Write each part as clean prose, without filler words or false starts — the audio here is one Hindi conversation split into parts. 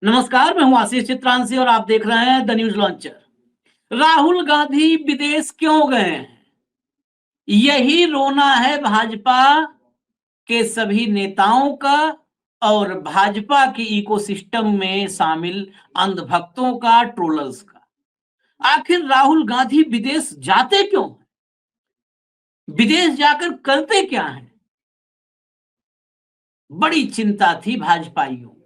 नमस्कार, मैं हूं आशीष चित्रांशी और आप देख रहे हैं the news launcher. Rahul Gandhi विदेश क्यों गए हैं? यही रोना है भाजपा के सभी नेताओं का और भाजपा की इकोसिस्टम में शामिल अंधभक्तों का, ट्रोलर्स का। आखिर राहुल गांधी विदेश जाते क्यों? विदेश जाकर करते क्या हैं? बड़ी चिंता थी भाजपाइयों को।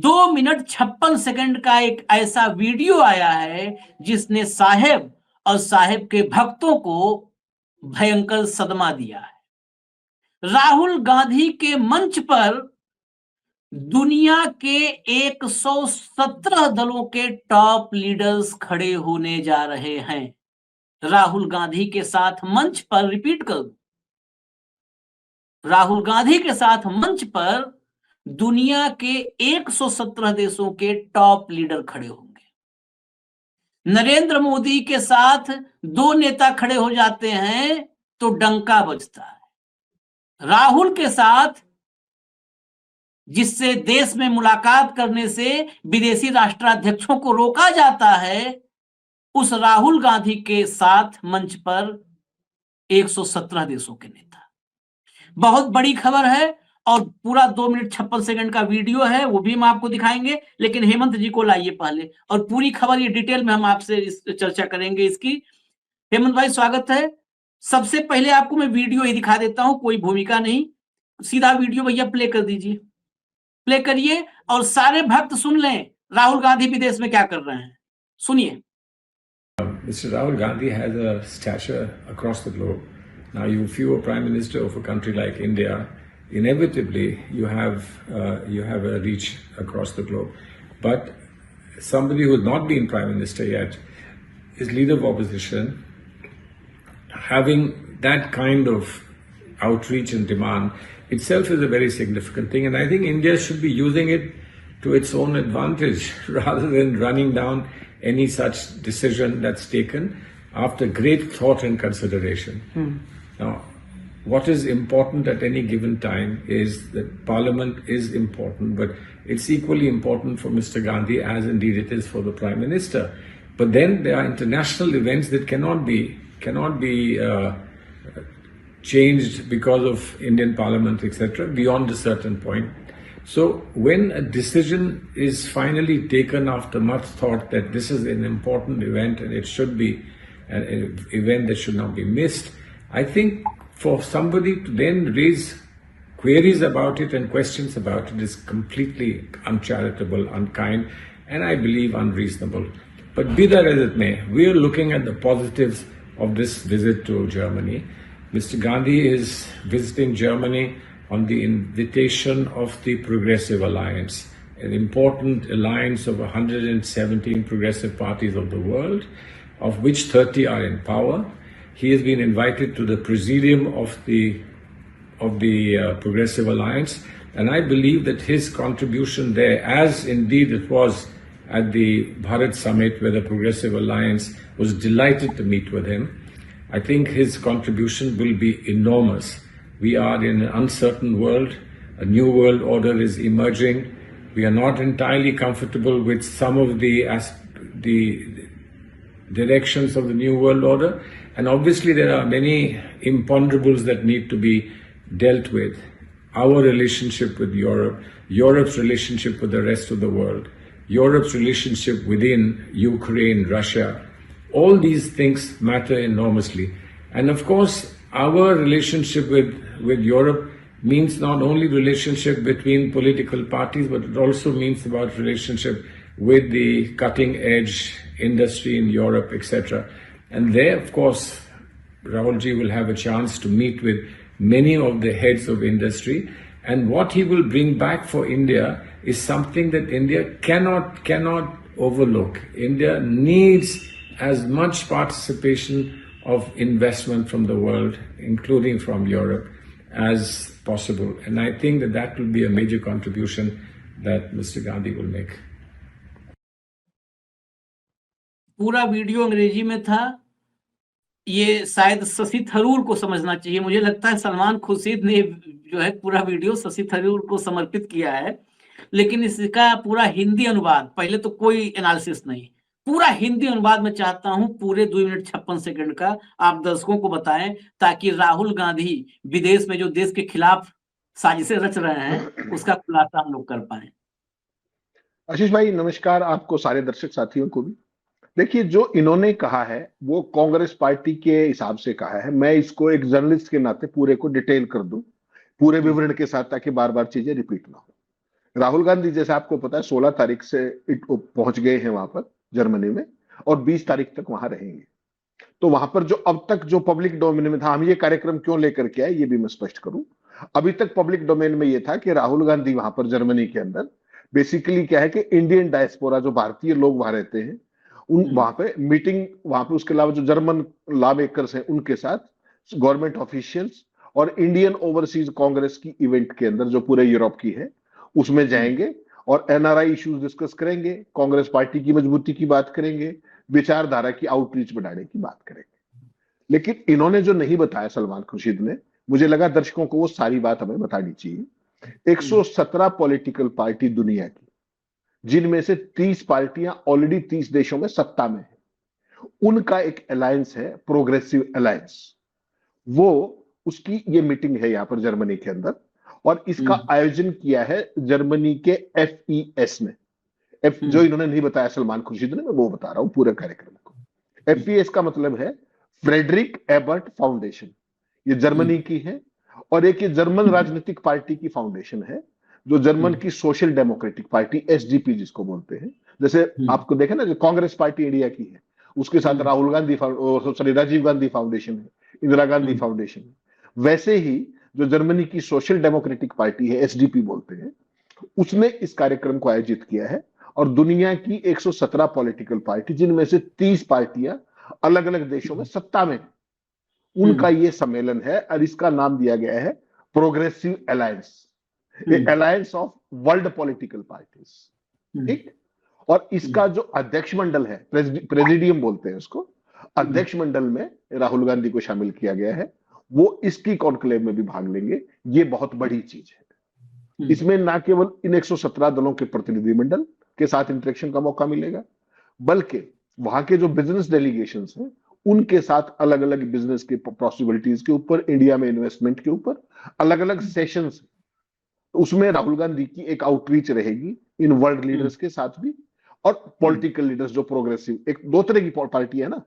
2 मिनट 56 सेकंड का एक ऐसा वीडियो आया है जिसने साहेब और साहेब के भक्तों को भयंकर सदमा दिया है। राहुल गांधी के मंच पर दुनिया के 117 दलों के टॉप लीडर्स खड़े होने जा रहे हैं। राहुल गांधी के साथ मंच पर, रिपीट कर दूं, राहुल गांधी के साथ मंच पर दुनिया के 117 देशों के टॉप लीडर खड़े होंगे। नरेंद्र मोदी के साथ 2 नेता खड़े हो जाते हैं तो डंका बजता है। राहुल के साथ, जिससे देश में मुलाकात करने से विदेशी राष्ट्राध्यक्षों को रोका जाता है, उस राहुल गांधी के साथ मंच पर 117 देशों के नेता। बहुत बड़ी खबर है और पूरा 2 मिनट 56 सेकंड का वीडियो है, वो भी हम आपको दिखाएंगे। लेकिन हेमंत जी को लाइए पहले और पूरी खबर ये डिटेल में हम आपसे चर्चा करेंगे इसकी। हेमंत भाई, स्वागत है। सबसे पहले आपको मैं वीडियो ही दिखा देता हूं, कोई भूमिका नहीं, सीधा वीडियो भैया प्ले कर दीजिए। प्ले करिए और सारे भक्त सुन लें राहुल गांधी विदेश में क्या कर रहे हैं। सुनिए। Mr. Rahul Gandhi has a stature across the globe. Now, if you are Prime Minister of a country like India, inevitably you have a reach across the globe. But somebody who has not been Prime Minister yet is leader of opposition, having that kind of outreach and demand itself is a very significant thing. And I think India should be using it to its own advantage rather than running down any such decision that's taken after great thought and consideration. Now, what is important at any given time is that Parliament is important, but it's equally important for Mr. Gandhi as indeed it is for the Prime Minister. But then there are international events that cannot be changed because of Indian Parliament, etc., beyond a certain point. So when a decision is finally taken after much thought that this is an important event and it should be an event that should not be missed, I think for somebody to then raise queries about it and questions about it is completely uncharitable, unkind, and I believe unreasonable. But be that as it may, we are looking at the positives of this visit to Germany. Mr. Gandhi is visiting Germany on the invitation of the Progressive Alliance, an important alliance of 117 progressive parties of the world, of which 30 are in power. He has been invited to the presidium of the Progressive Alliance, and I believe that his contribution there, as indeed it was at the Bharat Summit where the Progressive Alliance was delighted to meet with him, I think his contribution will be enormous. We are in an uncertain world. A new world order is emerging. We are not entirely comfortable with some of the directions of the new world order. And obviously there are many imponderables that need to be dealt with. Our relationship with Europe, Europe's relationship with the rest of the world, Europe's relationship within Ukraine, Russia. All these things matter enormously. And of course, our relationship with Europe means not only relationship between political parties, but it also means about relationship with the cutting edge industry in Europe, etc. And there, of course, Rahulji will have a chance to meet with many of the heads of industry. And what he will bring back for India is something that India cannot overlook. India needs as much participation of investment from the world, including from Europe, as possible. And I think that will be a major contribution that Mr. Gandhi will make. पूरा वीडियो अंग्रेजी में था। ये शायद शशि थरूर को समझना चाहिए। मुझे लगता है सलमान खुर्शीद ने जो है पूरा वीडियो शशि थरूर को समर्पित किया है। लेकिन इसका पूरा हिंदी अनुवाद, पहले तो कोई एनालिसिस नहीं, पूरा हिंदी अनुवाद मैं चाहता हूं पूरे 2 मिनट 56 सेकंड का आप दर्शकों को बताएं, ताकि राहुल गांधी विदेश में जो देश के खिलाफ साजिशें रच रहे हैं उसका खुलासा हम लोग कर पाए। आशीष भाई नमस्कार, आपको सारे दर्शक साथियों को भी। देखिए, जो इन्होंने कहा है वो कांग्रेस पार्टी के हिसाब से कहा है। मैं इसको एक जर्नलिस्ट के नाते पूरे को डिटेल कर दूं, पूरे विवरण के साथ, ताकि बार बार चीजें रिपीट ना हो। राहुल गांधी, जैसे आपको पता है, 16 तारीख से पहुंच गए हैं वहां पर जर्मनी में, और 20 तारीख तक वहां रहेंगे। तो वहां पर जो अब तक जो पब्लिक डोमेन में था, हम ये कार्यक्रम क्यों लेकर के आए ये भी मैं स्पष्ट करूं। अभी तक पब्लिक डोमेन में ये था कि राहुल गांधी वहां पर जर्मनी के अंदर बेसिकली क्या है कि इंडियन डायस्पोरा, जो भारतीय लोग वहां रहते हैं, उन वहां पे मीटिंग, वहां पे उसके अलावा जो जर्मन लॉ मेकर्स हैं उनके साथ, गवर्नमेंट ऑफिशियल्स और इंडियन ओवरसीज कांग्रेस की इवेंट के अंदर, जो पूरे यूरोप की है, उसमें जाएंगे और एनआरआई इश्यूज डिस्कस करेंगे, कांग्रेस पार्टी की मजबूती की बात करेंगे, विचारधारा की आउटरीच बढ़ाने की बात करेंगे। लेकिन इन्होंने जो नहीं बताया सलमान खुर्शीद ने, मुझे लगा दर्शकों को वो सारी बात हमें बतानी चाहिए। 117 पॉलिटिकल पार्टी दुनिया की, जिनमें से 30 पार्टियां ऑलरेडी 30 देशों में सत्ता में है, उनका एक अलायंस है, प्रोग्रेसिव अलायंस। वो उसकी ये मीटिंग है यहां पर जर्मनी के अंदर, और इसका आयोजन किया है जर्मनी के FES ने। जो इन्होंने नहीं बताया सलमान खुर्शीद ने, मैं वो बता रहा हूं पूरे कार्यक्रम को। FES का मतलब है फ्रेडरिक एबर्ट फाउंडेशन, ये जर्मनी की है, और एक ये जर्मन राजनीतिक पार्टी की फाउंडेशन है, जो जर्मन की सोशल डेमोक्रेटिक पार्टी SDP जिसको बोलते हैं। जैसे आपको देखे ना, जो कांग्रेस पार्टी इंडिया की है, उसके साथ राहुल गांधी राजीव गांधी फाउंडेशन है, इंदिरा गांधी फाउंडेशन है। वैसे ही जो जर्मनी की सोशल डेमोक्रेटिक पार्टी है, SDP बोलते हैं, उसने इस कार्यक्रम को आयोजित किया है। और दुनिया की 117 पॉलिटिकल पार्टी, जिनमें से 30 पार्टियां अलग अलग देशों में सत्ता में, उनका ये सम्मेलन है, और इसका नाम दिया गया है progressive alliance, alliance of world political parties. ठीक। और इसका जो अध्यक्ष मंडल है, प्रेसिडियम बोलते हैं उसको, अध्यक्ष मंडल में राहुल गांधी को शामिल किया गया है। वो इसकी कॉन्क्लेव में भी भाग लेंगे। ये बहुत बड़ी चीज है। इसमें ना केवल इन 117 दलों के प्रतिनिधिमंडल के साथ इंटरेक्शन का मौका मिलेगा, बल्कि वहां के जो बिजनेस डेलीगेशंस हैं, उनके साथ अलग अलग बिजनेस के पॉसिबिलिटीज के ऊपर, इंडिया में इन्वेस्टमेंट के ऊपर अलग अलग सेशंस, उसमें राहुल गांधी की एक आउटरीच रहेगी इन वर्ल्ड लीडर्स के साथ भी, और पॉलिटिकल लीडर्स जो प्रोग्रेसिव, एक दो तरह की पार्टी है ना,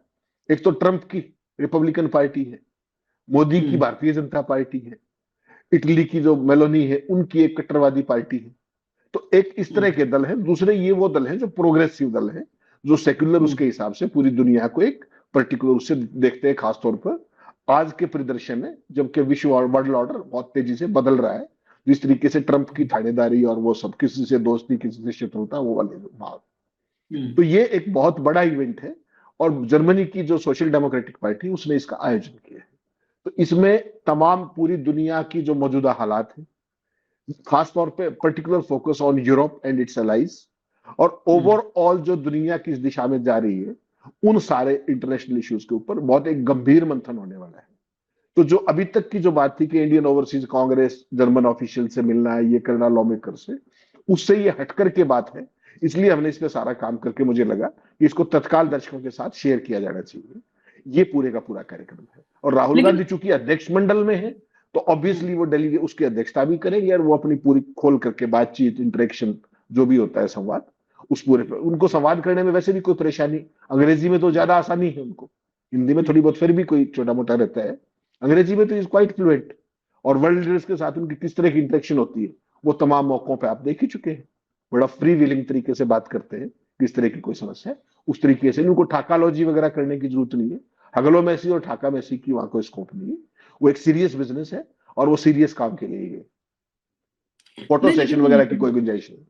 एक तो ट्रंप की रिपब्लिकन पार्टी है, मोदी की भारतीय जनता पार्टी है, इटली की जो मेलोनी है उनकी एक कट्टरवादी पार्टी है। तो एक इस तरह के दल हैं। दूसरे ये वो दल हैं जो प्रोग्रेसिव दल हैं, जो सेक्युलर उसके हिसाब से पूरी दुनिया को एक पर्टिकुलर उससे देखते हैं, खासतौर पर आज के परिदृश्य में, जबकि विश्व और वर्ल्ड ऑर्डर बहुत तेजी से बदल रहा है। जिस तरीके से ट्रंप की थानेदारी और वो सब, किसी से दोस्ती किसी से शत्रुता, वो वाले भाव। तो ये एक बहुत बड़ा इवेंट है, और जर्मनी की जो सोशल डेमोक्रेटिक पार्टी, उसने इसका आयोजन किया है। तो इसमें तमाम पूरी दुनिया की जो मौजूदा हालात है, खासतौर पे particular focus on Europe and it's allies, और ओवरऑल जो दुनिया किस दिशा में जा रही है, उन सारे इंटरनेशनल इश्यूज के ऊपर बहुत एक गंभीर मंथन होने वाला है। तो जो अभी तक की जो बात थी कि Indian overseas Congress German official से मिलना है, ये करना लॉ मेकर से, उससे ये हटकर के बात है। इसलिए हमने इस पे सारा काम करके मुझे लगा कि इसको तत्काल दर्शकों के साथ शेयर किया जाना चाहिए। ये पूरे का पूरा कार्यक्रम है। और राहुल गांधी चूंकि अध्यक्ष मंडल में है, तो ऑब्वियसली वो डेलीगेट उसकी अध्यक्षता भी करेंगे, और वो अपनी पूरी खोल करके बातचीत, इंटरेक्शन जो भी होता है, संवाद, उस पूरे पर उनको संवाद करने में वैसे भी कोई परेशानी, अंग्रेजी में तो ज्यादा आसानी है उनको, हिंदी में थोड़ी बहुत फिर भी कोई छोटा मोटा रहता है, अंग्रेजी में तो इज क्वाइट फ्लुएंट। और वर्ल्ड लीडर्स के साथ उनकी किस तरह की इंटरेक्शन होती है, वो तमाम मौकों पे आप देख ही चुके हैं। बड़ा फ्री विलिंग तरीके से बात करते हैं, किस तरह की कोई समस्या है उस तरीके से। उनको ठाकालॉजी वगैरह करने की जरूरत नहीं है, हगलो मैसी और ठाका मैसी की वहां कोई स्कोप नहीं है। वो एक सीरियस बिजनेस है, और वो सीरियस काम के लिए ही है। फोटो सेशन वगैरह की कोई गुंजाइश नहीं।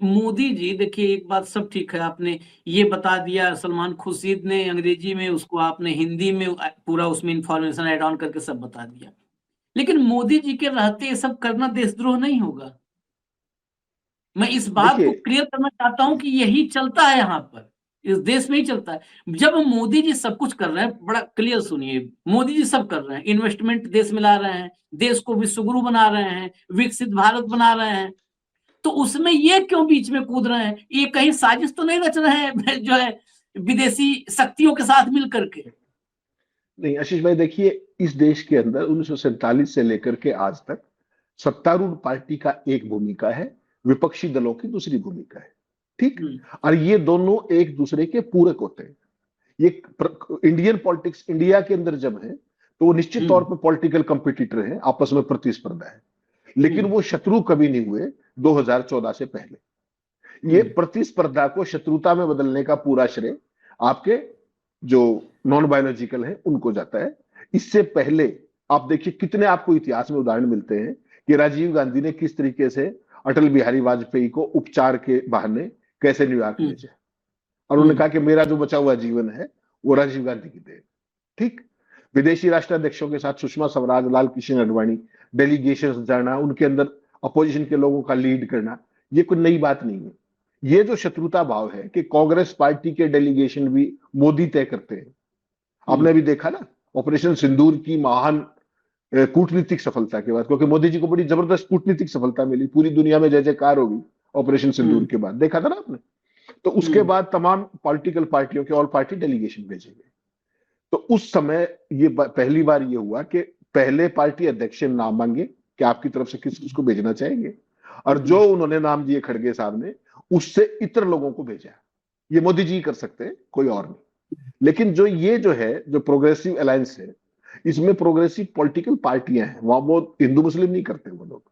मोदी जी, देखिए एक बात सब ठीक है, आपने ये बता दिया, सलमान खुर्शीद ने अंग्रेजी में, उसको आपने हिंदी में पूरा उसमें इंफॉर्मेशन ऐड ऑन करके सब बता दिया। लेकिन मोदी जी के रहते ये सब करना देशद्रोह नहीं होगा? मैं इस बात को क्लियर करना चाहता हूं कि यही चलता है यहाँ पर, इस देश में ही चलता है। जब मोदी जी सब कुछ कर रहे हैं, बड़ा क्लियर सुनिए, मोदी जी सब कर रहे हैं, इन्वेस्टमेंट देश में ला रहे हैं, देश को विश्व गुरु बना रहे हैं, विकसित भारत बना रहे हैं, तो उसमें ये क्यों बीच में कूद रहे हैं? ये कहीं साजिश तो नहीं रच रहे हैं जो है विदेशी शक्तियों के साथ मिल करके? नहीं आशीष भाई, देखिए इस देश के अंदर 1947 से लेकर के आज तक सत्तारूढ़ पार्टी का एक भूमिका है, विपक्षी दलों की दूसरी भूमिका है। ठीक। और ये दोनों एक दूसरे के पूरक होते हैं। ये इंडियन पॉलिटिक्स इंडिया के अंदर जब है तो वो निश्चित तौर पर पॉलिटिकल कंपिटिटर है, आपस में प्रतिस्पर्धा है, लेकिन वो शत्रु कभी नहीं हुए 2014 से पहले। ये प्रतिस्पर्धा को शत्रुता में बदलने का पूरा श्रेय आपके जो नॉन बायोलॉजिकल है उनको जाता है। इससे पहले आप देखिए कितने आपको इतिहास में उदाहरण मिलते हैं कि राजीव गांधी ने किस तरीके से अटल बिहारी वाजपेयी को उपचार के बहाने कैसे न्यूयॉर्क भेजा, और उन्होंने कहा कि मेरा जो बचा हुआ जीवन है वो राजीव गांधी की देन। ठीक। विदेशी राष्ट्राध्यक्षों के साथ सुषमा स्वराज, लाल कृष्ण आडवाणी डेलीगेशन जाना, उनके अंदर अपोजिशन के लोगों का लीड करना, ये कोई नई बात नहीं है। ये जो शत्रुता भाव है कि कांग्रेस पार्टी के डेलीगेशन भी मोदी तय करते हैं। आपने भी देखा ना ऑपरेशन सिंदूर की महान कूटनीतिक सफलता के बाद, क्योंकि मोदी जी को बड़ी जबरदस्त कूटनीतिक सफलता मिली, पूरी दुनिया में जय जयकार होगी ऑपरेशन सिंदूर के बाद, देखा था ना आपने। तो उसके बाद तमाम पॉलिटिकल पार्टियों के ऑल पार्टी डेलीगेशन भेजे गए। तो उस समय ये पहली बार ये हुआ कि पहले पार्टी अध्यक्ष ने नाम मांगे कि आपकी तरफ से किस किसको भेजना चाहेंगे, और जो उन्होंने नाम दिए खड़गे साहब ने, उससे इतर लोगों को भेजा। ये मोदी जी कर सकते हैं, कोई और नहीं। लेकिन जो ये जो है जो प्रोग्रेसिव अलायंस है, इसमें प्रोग्रेसिव पॉलिटिकल पार्टियां हैं, वहां वो हिंदू मुस्लिम नहीं करते वो लोग।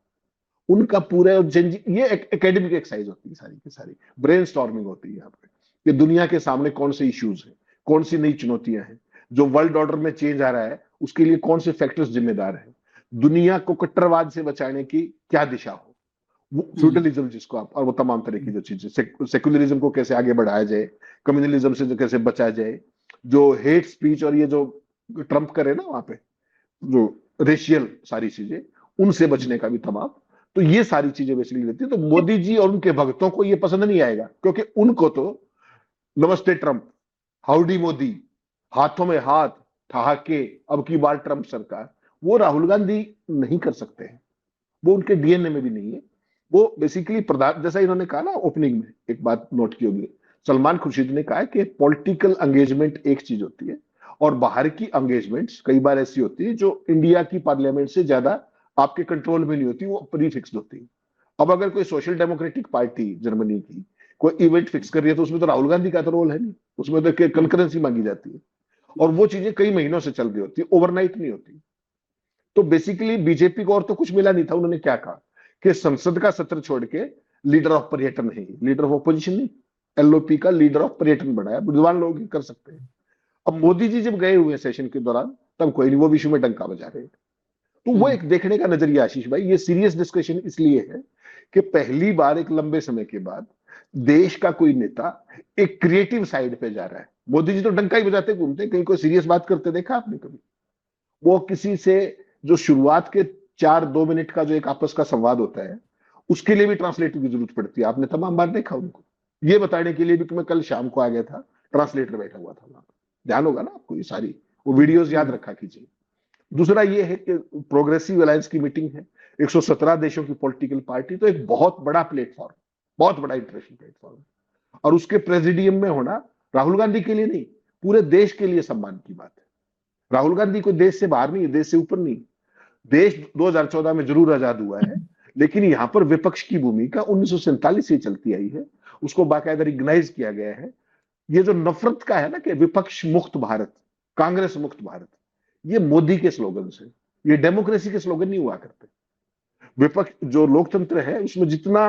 उनका पूरा ये एकेडमिक एक्सरसाइज होती है, सारी की सारी ब्रेन स्टॉर्मिंग होती है यहाँ पे कि दुनिया के सामने कौन से इश्यूज हैं, कौन सी नई चुनौतियां हैं, जो वर्ल्ड ऑर्डर में चेंज आ रहा है उसके लिए कौन से फैक्टर्स जिम्मेदार हैं, दुनिया को कट्टरवाद से बचाने की क्या दिशा हो, फ्यूडलिज्म जिसको आप, और वो तमाम तरह की जो चीजें, सेक्युलरिज्म को कैसे आगे बढ़ाया जाए, कम्युनलिज्म से जो कैसे बचा जाए, जो हेट स्पीच और ये जो ट्रंप करे ना वहां पे जो रेशियल सारी चीजें, उनसे बचने का भी तमाम। तो ये सारी चीजें बेसिकली रहती है। तो मोदी जी और उनके भक्तों को ये पसंद नहीं आएगा, क्योंकि उनको तो नमस्ते ट्रंप, हाउडी मोदी, हाथों में हाथ ठहाके, अब की बार ट्रंप सरकार, वो राहुल गांधी नहीं कर सकते हैं, वो उनके डीएनए में भी नहीं है। वो बेसिकली प्रधान, जैसा इन्होंने कहा ना ओपनिंग में, एक बात नोट की होगी, सलमान खुर्शीद ने कहा है कि पॉलिटिकल एंगेजमेंट एक चीज होती है और बाहर की एंगेजमेंट्स कई बार ऐसी होती है जो इंडिया की पार्लियामेंट से ज्यादा आपके कंट्रोल में नहीं होती, वो प्रीफिक्स्ड होती है। अब अगर कोई सोशल डेमोक्रेटिक पार्टी जर्मनी की कोई इवेंट फिक्स कर रही है तो उसमें तो राहुल गांधी का तो रोल है नहीं, उसमें तो कंकरेंसी मांगी जाती है, और वो चीजें कई महीनों से चल रही होती है, ओवरनाइट नहीं होती। तो बेसिकली बीजेपी को और तो कुछ मिला नहीं था। उन्होंने क्या कहा कि संसद का सत्र छोड़ के लीडर ऑफ पर्यटन है, लीडर ऑफ ऑपोजिशन नहीं, एलओपी का लीडर ऑफ पर्यटन बनाया, विद्वान लोग ही कर सकते हैं। अब मोदी जी जब गए हुए सेशन के दौरान तब कोई नहीं, वो विषय में डंका बजा रहे हैं। तो वो एक देखने का नजरिया आशीष भाई, ये सीरियस डिस्कशन इसलिए है कि पहली बार एक लंबे समय के बाद देश का कोई नेता एक क्रिएटिव साइड पे जा रहा है। मोदी जी तो डंका ही बजाते घूमते, कहीं कोई सीरियस बात करते देखा आपने कभी? वो किसी से जो शुरुआत के 4-2 मिनट का जो एक आपस का संवाद होता है, उसके लिए भी ट्रांसलेटर की जरूरत पड़ती है। आपने तमाम बार देखा उनको ये बताने के लिए भी कि मैं कल शाम को आ गया था, ट्रांसलेटर बैठा हुआ था वहां पर, ध्यान होगा ना आपको, ये सारी वो वीडियोस याद रखा कीजिए। दूसरा ये है कि प्रोग्रेसिव अलायंस की मीटिंग है, 117 देशों की पॉलिटिकल पार्टी, तो एक बहुत बड़ा प्लेटफॉर्म, बहुत बड़ा इंटरेस्टिंग प्लेटफॉर्म, और उसके प्रेसिडियम में होना राहुल गांधी के लिए नहीं, पूरे देश के लिए सम्मान की बात है। राहुल गांधी कोई देश से बाहर नहीं है, देश से ऊपर नहीं। देश 2014 में जरूर आजाद हुआ है, लेकिन यहां पर विपक्ष की भूमिका 1947 से चलती आई है, उसको बाकायदा रिकग्नाइज किया गया है। ये जो नफरत का है ना कि विपक्ष मुक्त भारत, कांग्रेस मुक्त भारत, ये मोदी के स्लोगन से, ये डेमोक्रेसी के स्लोगन नहीं हुआ करते। विपक्ष जो लोकतंत्र है उसमें जितना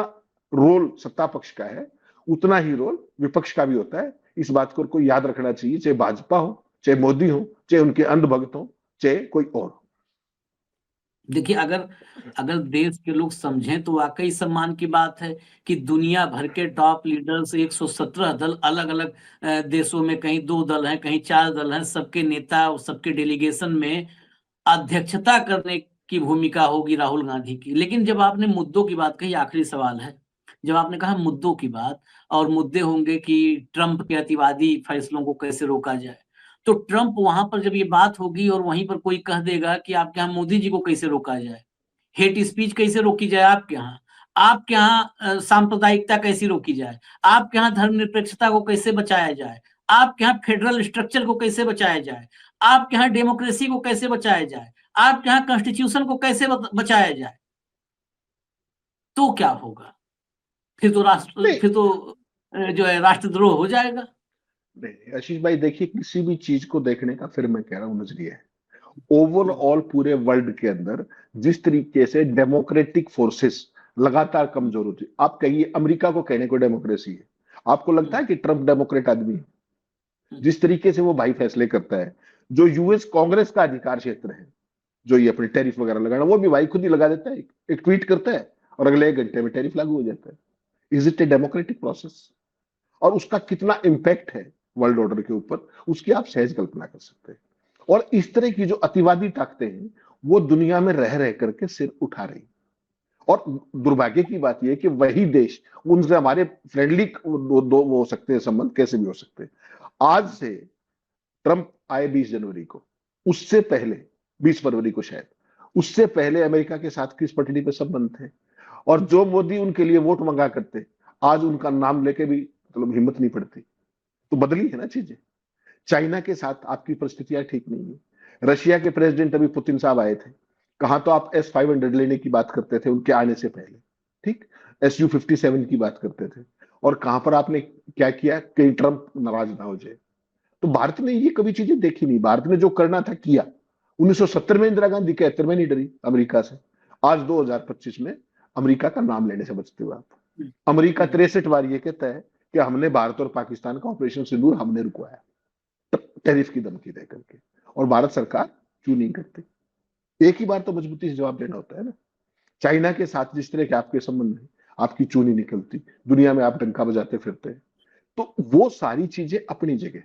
रोल सत्ता पक्ष का है उतना ही रोल विपक्ष का भी होता है। इस बात को कोई याद रखना चाहिए, चाहे भाजपा हो, चाहे मोदी हो, चाहे उनके अंधभक्त हो, चाहे कोई और हो। देखिए, अगर अगर देश के लोग समझें तो वाकई सम्मान की बात है कि दुनिया भर के टॉप लीडर्स 117 दल, अलग अलग देशों में कहीं 2 दल हैं, कहीं 4 दल हैं, सबके नेता और सबके डेलीगेशन में अध्यक्षता करने की भूमिका होगी राहुल गांधी की। लेकिन जब आपने मुद्दों की बात कही, आखिरी सवाल है, जब आपने कहा मुद्दों की बात, और मुद्दे होंगे कि ट्रंप के अतिवादी फैसलों को कैसे रोका जाए, तो ट्रंप वहां पर जब ये बात होगी और वहीं पर कोई कह देगा कि आपके यहाँ मोदी जी को कैसे रोका जाए, हेट स्पीच कैसे रोकी जाए आपके यहाँ, आपके यहाँ सांप्रदायिकता कैसी रोकी जाए, आपके यहाँ धर्मनिरपेक्षता को कैसे बचाया जाए, आपके यहाँ फेडरल स्ट्रक्चर को कैसे बचाया जाए, आपके यहाँ डेमोक्रेसी को कैसे बचाया जाए, आपके यहाँ कॉन्स्टिट्यूशन को कैसे बचाया जाए, तो क्या होगा? फिर तो जो है राष्ट्रद्रोह हो जाएगा। नहीं आशीष भाई, देखिए किसी भी चीज को देखने का, फिर मैं कह रहा हूं, नजरिया है। ओवरऑल पूरे वर्ल्ड के अंदर जिस तरीके से डेमोक्रेटिक फोर्सेस लगातार कमजोर होती, आप कहिए अमेरिका को कहने को डेमोक्रेसी है, आपको लगता है कि ट्रंप डेमोक्रेट आदमी है? जिस तरीके से वो भाई फैसले करता है, जो यूएस कांग्रेस का अधिकार क्षेत्र है, जो ये अपने टैरिफ वगैरह लगाना, वो भी भाई खुद ही लगा देता है, एक ट्वीट करता है और अगले 1 घंटे में टैरिफ लागू हो जाता है। Is it a democratic process? और उसका कितना इंपैक्ट है वर्ल्ड ऑर्डर के ऊपर, उसकी आप सहज कल्पना कर सकते हैं। और इस तरह की जो अतिवादी ताकतें हैं, वो दुनिया में रह रह करके सिर उठा रही। और दुर्भाग्य की बात यह है कि वही देश, उनसे हमारे फ्रेंडली दो वो हो सकते हैं संबंध, कैसे भी हो सकते हैं। आज से ट्रंप आए 20 जनवरी को, उससे पहले 20 फरवरी को शायद, उससे पहले अमेरिका के साथ किस पटड़ी पे संबंध थे? और जो मोदी उनके लिए वोट मंगा करते, आज उनका नाम लेके भी मतलब हिम्मत नहीं पड़ती। तो बदली है ना चीजें। चाइना के साथ आपकी परिस्थितियां ठीक नहीं है। रशिया के प्रेसिडेंट अभी पुतिन साहब आए थे, कहां तो आप S-500 लेने की बात करते थे उनके आने से पहले, ठीक, Su-57 की बात करते थे, और कहां पर आपने क्या किया, कहीं ट्रंप नाराज ना हो जाए। तो भारत ने ये कभी चीजें देखी नहीं, भारत ने जो करना था किया। 1970 में इंदिरा गांधी 71 में नहीं डरी अमेरिका से, आज 2025 में अमेरिका का नाम लेने से बचते हुए आप। अमेरिका 63 बार ये कहता है कि हमने भारत और पाकिस्तान का ऑपरेशन सिंदूर हमने रुकवाया, टैरिफ की धमकी दे करके, और भारत सरकार क्यों नहीं करती? एक ही बार तो मजबूती से जवाब देना होता है ना। चाइना के साथ जिस तरह के आपके संबंध है, आपकी चूनी निकलती, दुनिया में आप डंका बजाते फिरते हैं, तो वो सारी चीजें अपनी जगह।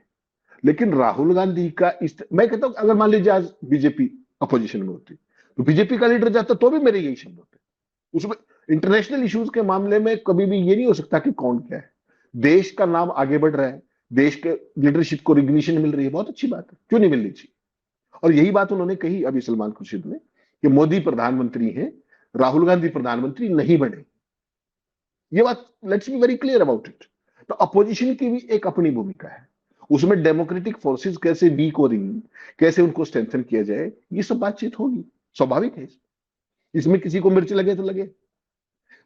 लेकिन राहुल गांधी का मैं कहता हूं, अगर मान लीजिए आज बीजेपी अपोजिशन में होती, तो बीजेपी का लीडर जाता तो भी मेरे यही शब्द होते। उसमें इंटरनेशनल इश्यूज के मामले में कभी भी ये नहीं हो सकता कि कौन क्या है। देश का नाम आगे बढ़ रहा है, देश के लीडरशिप को रिकग्निशन मिल रही है, बहुत अच्छी बात है, क्यों नहीं मिलनी चाहिए। और यही बात उन्होंने कही अभी सलमान खुर्शीद ने, कि मोदी प्रधानमंत्री हैं, राहुल गांधी प्रधानमंत्री नहीं बने। ये बात let's be very clear about it. तो अपोजिशन की भी एक अपनी भूमिका है, उसमें डेमोक्रेटिक फोर्सेस कैसे वीक हो रही, कैसे उनको स्ट्रेंथन किया जाए, ये सब बातचीत होगी, स्वाभाविक है। इसमें किसी को मिर्च लगे तो लगे।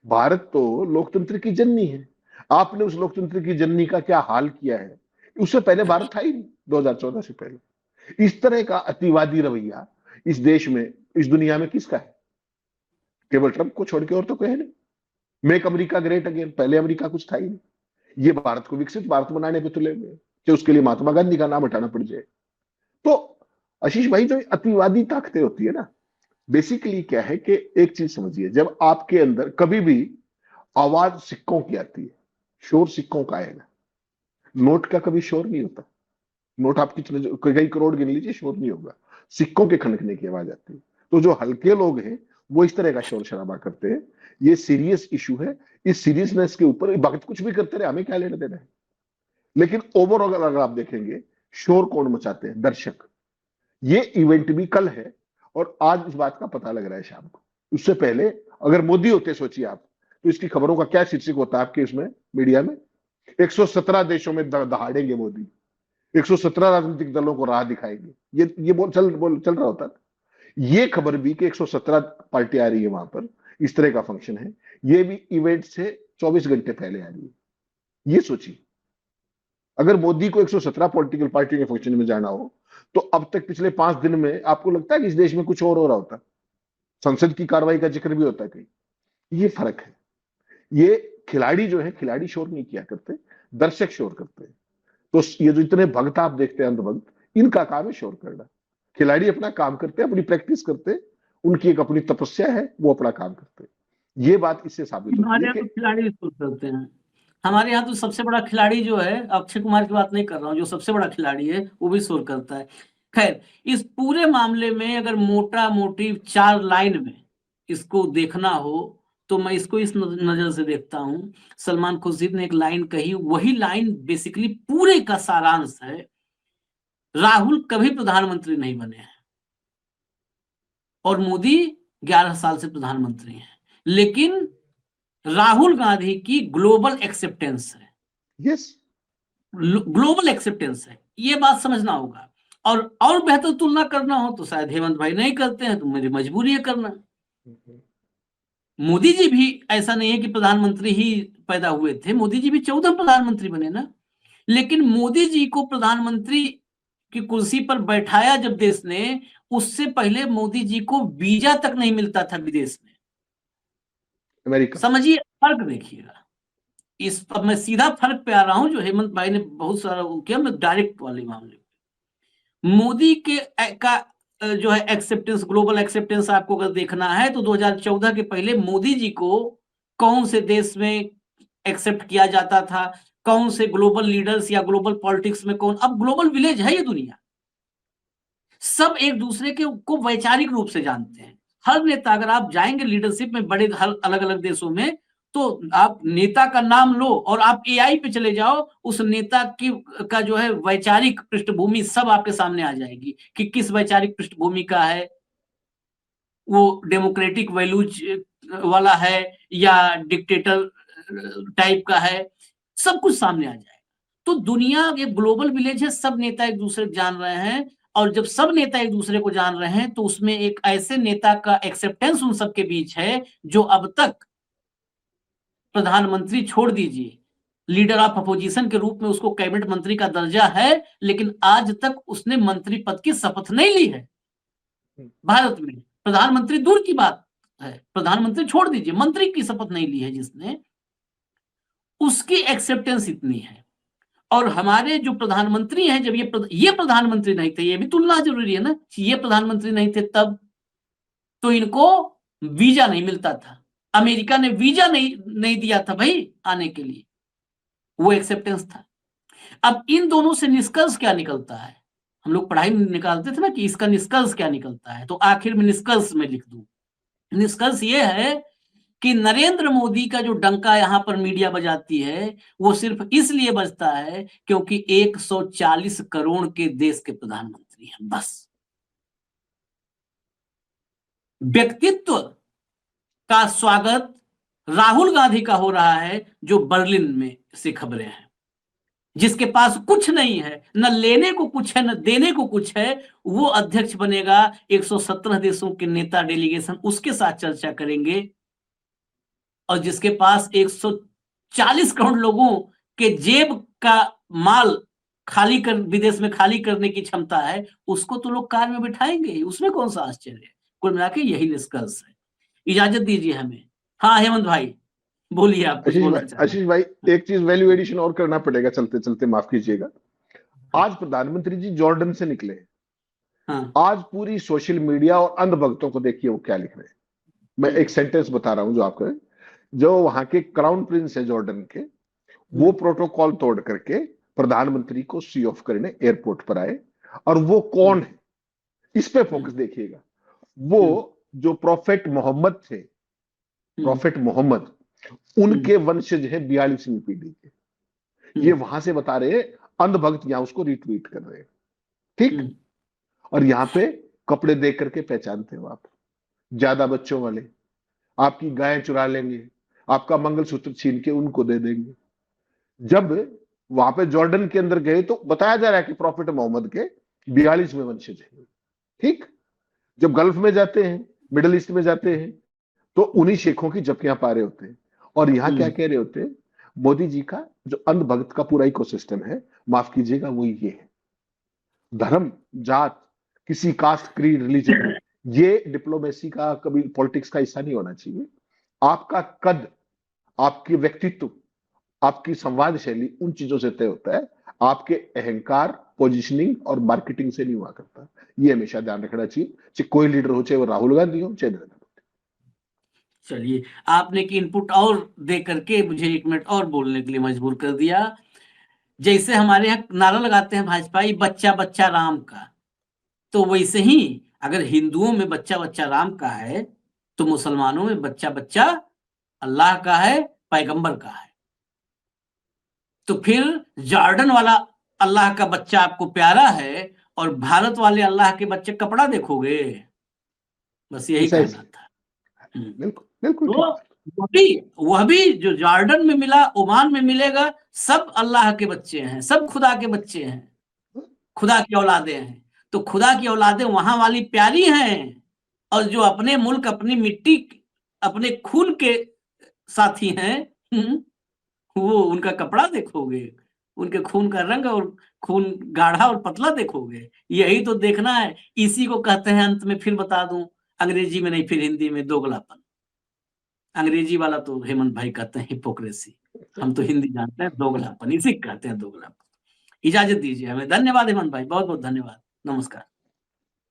भारत तो लोकतंत्र की जननी है, आपने उस लोकतंत्र की जननी का क्या हाल किया है, उससे पहले भारत था ही नहीं 2014 से पहले। इस तरह का अतिवादी रवैया इस देश में, इस दुनिया में किसका है? केवल ट्रंप को छोड़ के और तो कोई है नहीं। मेक अमेरिका ग्रेट अगेन, पहले अमेरिका कुछ था ही नहीं। ये भारत को विकसित भारत बनाने पे तुले हुए, कि उसके लिए महात्मा गांधी का नाम हटाना पड़ जाए। तो आशीष भाई, जो अतिवादी ताकतें होती है ना, बेसिकली क्या है कि एक चीज समझिए, जब आपके अंदर कभी भी आवाज सिक्कों की आती है, शोर सिक्कों का आएगा। नोट का कभी शोर नहीं होता, नोट आप कितने कई करोड़ गिन लीजिए, शोर नहीं होगा, सिक्कों के खनकने की आवाज आती है। तो जो हल्के लोग हैं वो इस तरह का शोर शराबा करते हैं। ये सीरियस इशू है, इस सीरियसनेस के ऊपर भक्त कुछ भी करते रहे, हमें क्या लेना देना है। लेकिन ओवरऑल अगर आप देखेंगे, शोर कौन मचाते हैं? दर्शक। ये इवेंट भी कल है और आज इस बात का पता लग रहा है शाम को। उससे पहले अगर मोदी होते, सोचिए आप, तो इसकी खबरों का क्या शीर्षक होता है आपके इसमें मीडिया में? 117 देशों में दहाड़ेंगे मोदी, 117 राजनीतिक दलों को राह दिखाएंगे, ये चल रहा होता था। ये खबर भी कि 117 पार्टी आ रही है वहां पर, इस तरह का फंक्शन है, ये भी इवेंट से 24 घंटे पहले आ रही है। ये सोचिए, अगर मोदी को 117 पॉलिटिकल पार्टी के फंक्शन में जाना हो, तो अब तक पिछले 5 दिन में आपको लगता है कि इस देश में कुछ और हो रहा होता? संसद की कार्रवाई का जिक्र भी होता है कहीं। ये फर्क है। ये खिलाड़ी जो है, खिलाड़ी शोर नहीं किया करते, दर्शक शोर करते हैं। तो ये जो इतने भक्त आप देखते हैं, अंधभक्त, इनका काम है शोर करना। खिलाड़ी अपना काम करते हैं, अपनी प्रैक्टिस करते हैं, उनकी एक अपनी तपस्या है, वो अपना काम करते हैं। ये बात इससे साबित होती है कि खिलाड़ी शोर करते हैं। हमारे यहाँ तो सबसे बड़ा खिलाड़ी जो है, अक्षय कुमार की बात नहीं कर रहा हूँ, जो सबसे बड़ा खिलाड़ी है वो भी शोर करता है। खैर, इस पूरे मामले में अगर मोटा मोटी 4 लाइन में इसको देखना हो, तो मैं इसको इस नजर से देखता हूँ। सलमान खुर्शीद ने एक लाइन कही, वही लाइन बेसिकली पूरे का सारांश है। राहुल कभी प्रधानमंत्री नहीं बने हैं और मोदी 11 साल से प्रधानमंत्री हैं, लेकिन राहुल गांधी की ग्लोबल एक्सेप्टेंस है, यस, ग्लोबल एक्सेप्टेंस है, ये बात समझना होगा। और बेहतर तुलना करना हो तो शायद हेमंत भाई नहीं करते हैं, तो मेरी मजबूरी है करना। मोदी जी भी ऐसा नहीं है कि प्रधानमंत्री ही पैदा हुए थे, मोदी जी भी 14 प्रधानमंत्री बने ना। लेकिन मोदी जी को प्रधानमंत्री की कुर्सी पर बैठाया जब देश ने, उससे पहले मोदी जी को वीजा तक नहीं मिलता था विदेश में। अमेरिका। समझिए, फर्क देखिएगा। इस पर मैं सीधा फर्क पे आ रहा हूं, जो हेमंत भाई ने बहुत सारा वो किया, मैं डायरेक्ट वाले मामले में। मोदी के का जो है एक्सेप्टेंस, ग्लोबल एक्सेप्टेंस आपको अगर देखना है तो 2014 के पहले मोदी जी को कौन से देश में एक्सेप्ट किया जाता था, कौन से ग्लोबल लीडर्स या ग्लोबल पॉलिटिक्स में कौन, अब ग्लोबल विलेज है ये दुनिया, सब एक दूसरे के को वैचारिक रूप से जानते हैं। हर नेता, अगर आप जाएंगे लीडरशिप में बड़े हर अलग अलग देशों में, तो आप नेता का नाम लो और आप एआई पे चले जाओ, उस नेता की का जो है वैचारिक पृष्ठभूमि सब आपके सामने आ जाएगी कि किस वैचारिक पृष्ठभूमि का है, वो डेमोक्रेटिक वैल्यूज वाला है या डिक्टेटर टाइप का है, सब कुछ सामने आ जाएगा। तो दुनिया एक ग्लोबल विलेज है, सब नेता एक दूसरे को जान रहे हैं, और जब सब नेता एक दूसरे को जान रहे हैं तो उसमें एक ऐसे नेता का एक्सेप्टेंस उन सबके बीच है जो अब तक प्रधानमंत्री छोड़ दीजिए, लीडर ऑफ अपोजिशन के रूप में उसको कैबिनेट मंत्री का दर्जा है, लेकिन आज तक उसने मंत्री पद की शपथ नहीं ली है भारत में। प्रधानमंत्री दूर की बात है, प्रधानमंत्री छोड़ दीजिए, मंत्री की शपथ नहीं ली है जिसने, उसकी एक्सेप्टेंस इतनी है। और हमारे जो प्रधानमंत्री हैं, जब ये प्रधानमंत्री नहीं थे, ये भी तुलना जरूरी है ना, ये प्रधानमंत्री नहीं थे तब तो इनको वीजा नहीं मिलता था, अमेरिका ने वीजा नहीं दिया था भाई आने के लिए, वो एक्सेप्टेंस था। अब इन दोनों से निष्कर्ष क्या निकलता है, हम लोग पढ़ाई में निकालते थे ना कि इसका निष्कर्ष क्या निकलता है, तो आखिर में निष्कर्ष में लिख दूं। निष्कर्ष ये है कि नरेंद्र मोदी का जो डंका यहां पर मीडिया बजाती है, वो सिर्फ इसलिए बजता है क्योंकि 140 करोड़ के देश के प्रधानमंत्री हैं, बस। व्यक्तित्व का स्वागत राहुल गांधी का हो रहा है, जो बर्लिन में से खबरें हैं, जिसके पास कुछ नहीं है, न लेने को कुछ है न देने को कुछ है, वो अध्यक्ष बनेगा। 117 देशों के नेता डेलीगेशन उसके साथ चर्चा करेंगे, और जिसके पास 140 करोड़ लोगों के जेब का माल खाली कर विदेश में खाली करने की क्षमता है, उसको तो लोग कार में बिठाएंगे, उसमें कौन सा आश्चर्य है। कुल मिला के यही निष्कर्ष है। इजाजत दीजिए हमें। हाँ हेमंत भाई बोलिए, आप कुछ बोलना चाहते हैं। आशीष भाई, एक चीज वैल्यू एडिशन और करना पड़ेगा चलते चलते, माफ कीजिएगा। आज प्रधानमंत्री जी जॉर्डन से निकले। हाँ। आज पूरी सोशल मीडिया और अंधभक्तों को देखिए वो क्या लिख रहे हैं। मैं एक सेंटेंस बता रहा हूं जो आपको, जो वहां के क्राउन प्रिंस है जॉर्डन के, वो प्रोटोकॉल तोड़ करके प्रधानमंत्री को सी ऑफ करने एयरपोर्ट पर आए। और वो कौन है, इस पे फोकस देखिएगा। वो जो प्रोफेट मोहम्मद थे, प्रोफेट मोहम्मद, उनके वंशज है 42वीं पीढ़ी के। ये वहां से बता रहे, अंधभक्त यहां उसको रिट्वीट कर रहे हैं, ठीक। और यहाँ पे कपड़े देख करके पहचानते हो आप, ज्यादा बच्चों वाले, आपकी गाय चुरा लेंगे, आपका मंगलसूत्र छीन के उनको दे देंगे। जब वहां पे जॉर्डन के अंदर गए तो बताया जा रहा है कि प्रॉफिट मोहम्मद के 42 में वंशज है, ठीक। जब गल्फ में जाते हैं, मिडिल ईस्ट में जाते हैं, तो उन्हीं शेखों की झपकियां पा रहे होते हैं। और यहाँ क्या कह रहे होते हैं, मोदी जी का जो अंधभक्त का पूरा इकोसिस्टम है, माफ कीजिएगा, वो ये है। धर्म, जात, किसी कास्ट, क्रीड, रिलीजन, ये डिप्लोमेसी का, कभी पॉलिटिक्स का हिस्सा नहीं होना चाहिए। आपका कद, आपकी व्यक्तित्व, आपकी संवाद शैली उन चीजों से तय होता है, आपके अहंकार, पोजीशनिंग और मार्केटिंग से नहीं हुआ करता। ये हमेशा ध्यान रखना चाहिए, चाहे कोई लीडर हो, चाहे वो राहुल गांधी हो, चाहे नरेंद्र मोदी। चलिए, आपने की इनपुट और दे करके मुझे 1 मिनट और बोलने के लिए मजबूर कर दिया। जैसे हमारे यहाँ नारा लगाते हैं भाजपाई, बच्चा बच्चा राम का, तो वैसे ही अगर हिंदुओं में बच्चा बच्चा राम का है, तो मुसलमानों में बच्चा बच्चा अल्लाह का है, पैगंबर का है। तो फिर जॉर्डन वाला अल्लाह का बच्चा आपको प्यारा है, और भारत वाले अल्लाह के बच्चे कपड़ा देखोगे, बस यही कहना था। बिल्कुल बिल्कुल। तो वह भी जो जॉर्डन में मिला, ओमान में मिलेगा, सब अल्लाह के बच्चे हैं, सब खुदा के बच्चे हैं, खुदा की औलादे हैं। तो खुदा की औलादे वहां वाली प्यारी हैं, और जो अपने मुल्क, अपनी मिट्टी, अपने खून के साथी हैं, वो उनका कपड़ा देखोगे, उनके खून का रंग और खून गाढ़ा और पतला देखोगे, यही तो देखना है। इसी को कहते हैं, अंत में फिर बता दूं, अंग्रेजी में नहीं फिर हिंदी में, दोगलापन। अंग्रेजी वाला तो हेमंत भाई कहते हैं हिपोक्रेसी, हम तो हिंदी जानते हैं दोगलापन, इसी को कहते हैं दोगलापन। इजाजत दीजिए हमें। धन्यवाद हेमंत भाई, बहुत बहुत धन्यवाद। नमस्कार।